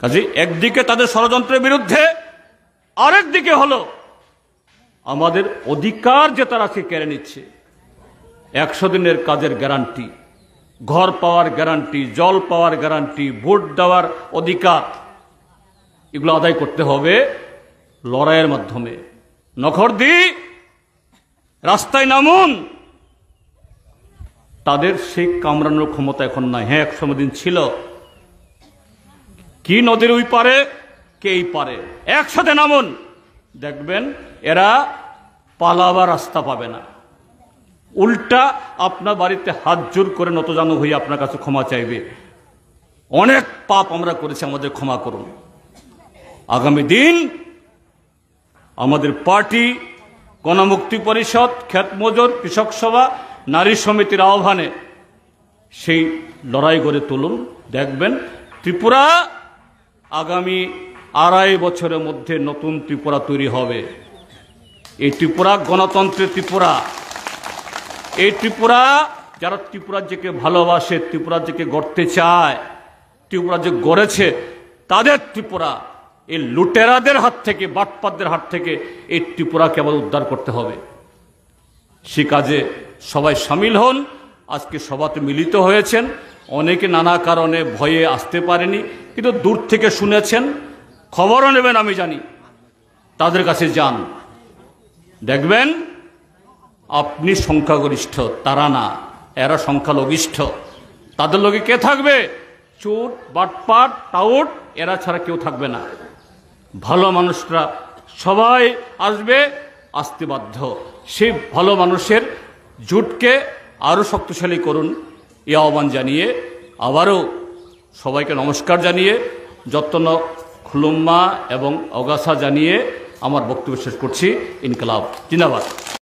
কাজেই একদিকে তাদের ষড়যন্ত্রের বিরুদ্ধে, আরেক দিকে হলো আমাদের অধিকার যে তারা কেড়ে নিচ্ছে। 100 দিনের কাজের গ্যারান্টি, ঘর পাওয়ার গ্যারান্টি, জল পাওয়ার গ্যারান্টি, ভোট দেওয়ার অধিকার, এগুলো আদায় করতে হবে লড়াইয়ের মাধ্যমে। নখরদি রাস্তায় নামুন। তাদের সেই কামড়ানোর ক্ষমতা এখন নাই। হ্যাঁ, 100 দিন ছিল। কি নদীর ওই পারে কে এই পারে, একসাথে নামুন, দেখবেন এরা পালাবার রাস্তা পাবে না। উল্টা আপনার বাড়িতে হাত জোর করে নতজানু হয়ে আপনার কাছে ক্ষমা চাইবে। অনেক পাপ আমরা করেছি, আমাদের ক্ষমা করুন। আগামী দিন আমাদের পার্টি, গণমুক্তি পরিষদ, ক্ষেত মজুর, কৃষক সভা, নারী সমিতির আহ্বানে সেই লড়াই গড়ে তুলুন। দেখবেন ত্রিপুরা আগামী 2.5 বছরের মধ্যে নতুন ত্রিপুরা তৈরি হবে। এই ত্রিপুরা গণতন্ত্রের ত্রিপুরা। এই ত্রিপুরা যারা ত্রিপুরা যেকে ভালোবাসে, ত্রিপুরা যেকে গড়তে চায়, ত্রিপুরা যে গড়েছে তাদের ত্রিপুরা। এই লুটেরাদের হাত থেকে, বাটপাতদের হাত থেকে এই ত্রিপুরাকে আবার উদ্ধার করতে হবে। সে কাজে সবাই সামিল হন। আজকে সভাতে মিলিত হয়েছেন। অনেকে নানা কারণে ভয়ে আসতে পারেনি, কিন্তু দূর থেকে শুনেছেন, খবরও নেবেন আমি জানি। তাদের কাছে যান, দেখবেন আপনি সংখ্যাগরিষ্ঠ, তারা না, এরা সংখ্যালঘিষ্ঠ। তাদের লোকে কে থাকবে? চোর, বাটপাট, টাউট, এরা ছাড়া কেউ থাকবে না। ভালো মানুষরা সবাই আসবে, আসতে বাধ্য। সেই ভালো মানুষের জোটকে আরও শক্তিশালী করুন, এই আহ্বান জানিয়ে আবারও সবাইকে নমস্কার জানিয়ে, যত্ন খুলুম্মা এবং অগাসা জানিয়ে আমার বক্তব্য শেষ করছি। ইনকলাব জিন্দাবাদ।